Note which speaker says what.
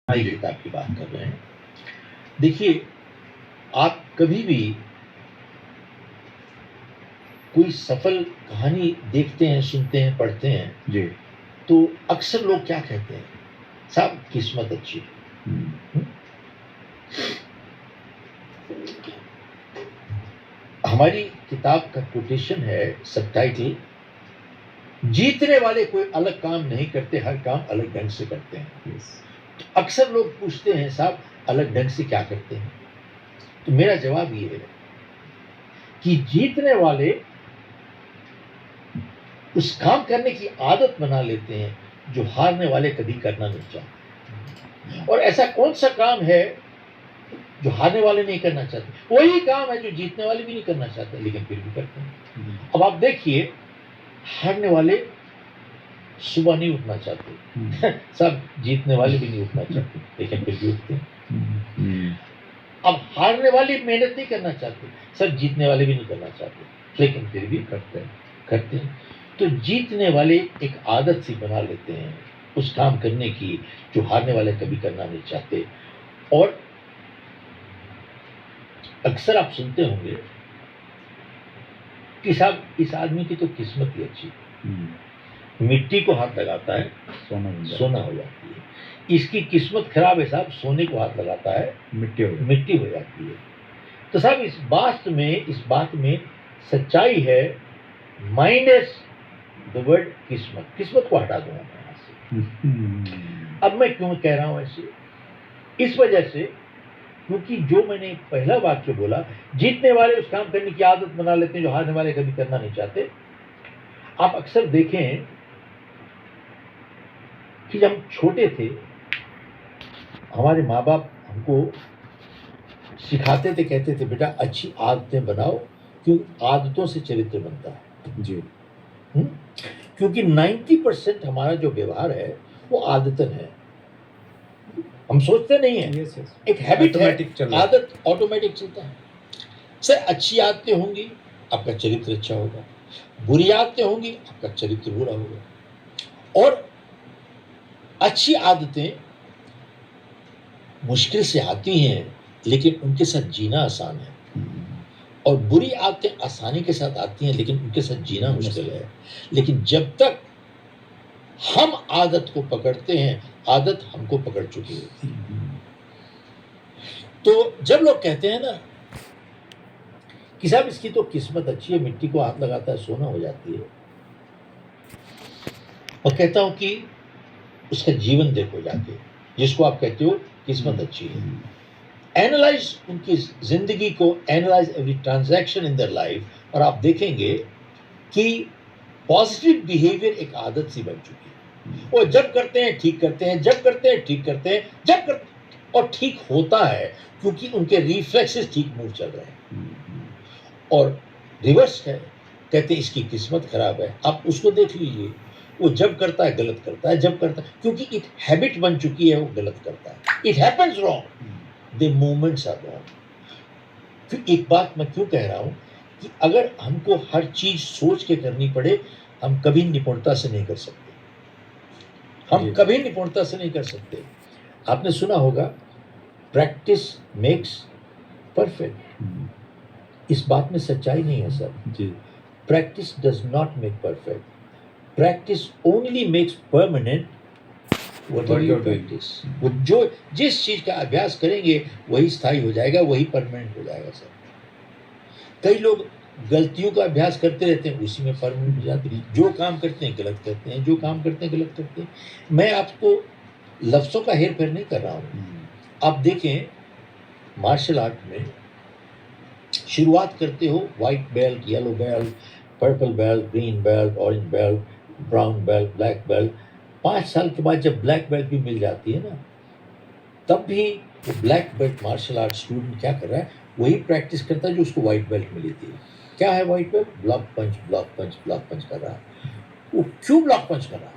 Speaker 1: नई किताब की बात कर रहे हैं। देखिए, आप कभी भी कोई सफल कहानी देखते हैं, सुनते हैं, पढ़ते हैं,
Speaker 2: जी।
Speaker 1: तो अक्सर लोग क्या कहते हैं? साहब किस्मत अच्छी है। हुँ? हमारी किताब का कोटेशन है, सबटाइटल, जीतने वाले कोई अलग काम नहीं करते, हर काम अलग ढंग से करते हैं।
Speaker 2: यस।
Speaker 1: तो अक्सर लोग पूछते हैं, साहब अलग ढंग से क्या करते हैं? तो मेरा जवाब ये है कि जीतने वाले उस काम करने की आदत बना लेते हैं जो हारने वाले कभी करना नहीं चाहते। और ऐसा कौन सा काम है जो हारने वाले नहीं करना चाहते? वही काम है जो जीतने वाले भी नहीं करना चाहते, लेकिन फिर भी करते हैं। अब आप देखिए, हारने वाले सुबह नहीं उठना चाहते सब जीतने वाले भी नहीं उठना चाहते, लेकिन फिर भी उठते हैं। अब हारने वाले मेहनत नहीं करना चाहते, सब जीतने वाले भी नहीं करना चाहते, लेकिन फिर भी करते हैं। तो जीतने वाले एक आदत सी बना लेते हैं उस काम करने की जो हारने वाले कभी करना नहीं चाहते। और अक्सर आप सुनते होंगे कि साहब इस आदमी की तो किस्मत ही अच्छी है। मिट्टी को हाथ लगाता है सोना हो जाती है, इसकी किस्मत खराब है साहब, सोने को हाथ लगाता है मिट्टी हो जाती है। तो साहब इस बात में सच्चाई है, माइनस द वर्ड किस्मत को हटा दूंगा मैं यहाँ से। अब मैं क्यों कह रहा हूं ऐसे? इस वजह से क्योंकि जो मैंने पहला वाक्य बोला, जीतने वाले उस काम करने की आदत बना लेते हैं जो हारने वाले कभी करना नहीं चाहते। आप अक्सर देखें कि जब हम छोटे थे, हमारे माँ बाप हमको सिखाते थे, कहते थे बेटा अच्छी आदतें बनाओ, क्योंकि आदतों से चरित्र बनता है।
Speaker 2: जी।
Speaker 1: क्योंकि 90% हमारा जो व्यवहार है वो आदतन है, हम सोचते नहीं है।
Speaker 2: Yes, yes.
Speaker 1: एक हैबिट है, आदत ऑटोमेटिक चलता है। सर अच्छी आदतें होंगी आपका चरित्र अच्छा होगा, बुरी आदतें होंगी आपका चरित्र बुरा होगा। और अच्छी आदतें मुश्किल से आती हैं, लेकिन उनके साथ जीना आसान है। और बुरी आदतें आसानी के साथ आती हैं, लेकिन उनके साथ जीना मुश्किल है। लेकिन जब तक हम आदत को पकड़ते हैं, आदत हमको पकड़ चुकी होती है। तो जब लोग कहते हैं ना कि साहब इसकी तो किस्मत अच्छी है, मिट्टी को हाथ लगाता है सोना हो जाती है, और कहता हूं कि उसका जीवन देखो जाके, जिसको आप कहते हो किस्मत अच्छी है। एनालाइज उनकी जिंदगी को, analyse every transaction in their life, और आप देखेंगे कि पॉजिटिव बिहेवियर एक आदत सी बन चुकी है। वो जब करते हैं ठीक करते हैं, जब करते हैं ठीक करते हैं, जब करते और ठीक होता है, क्योंकि उनके रिफ्लेक्सेस ठीक मूव चल रहे हैं। और रिवर्स है, कहते हैं इसकी किस्मत खराब है। आप उसको देख लीजिए, वो जब करता है गलत करता है, जब करता है, क्योंकि एक हैबिट बन चुकी है, वो गलत करता है। It happens wrong, the moments are wrong. फिर एक बात मैं क्यों कह रहा हूं कि अगर हमको हर चीज सोच के करनी पड़े, हम कभी निपुणता से नहीं कर सकते। हम कभी निपुणता से नहीं कर सकते। आपने सुना होगा, प्रैक्टिस मेक्स परफेक्ट। इस बात में सच्चाई नहीं है sir
Speaker 2: ji.
Speaker 1: Practice does not make perfect, practice only makes permanent what you practise. वो जो जिस चीज का अभ्यास करेंगे वही स्थायी हो जाएगा, वही परमानेंट हो जाएगा सर। कई लोग गलतियों का अभ्यास करते रहते हैं, उसी में परमानेंट हो जाते हैं। जो काम करते हैं गलत करते हैं, जो काम करते हैं गलत करते हैं। मैं आपको लफ्जों का हेर फेर नहीं कर रहा हूँ। आप देखें, मार्शल आर्ट में शुरुआत करते हो white belt, yellow belt, purple belt, green belt, orange belt, brown belt, black belt. 5 साल के बाद जब ब्लैक बेल्ट भी मिल जाती है ना, तब भी वो black belt martial art student क्या कर रहा है, वही प्रैक्टिस करता है जो उसको व्हाइट बेल्ट मिली थी। क्या है white belt? Block punch, block punch, block punch कर रहा है। वो क्यों ब्लॉक पंच कर रहा है?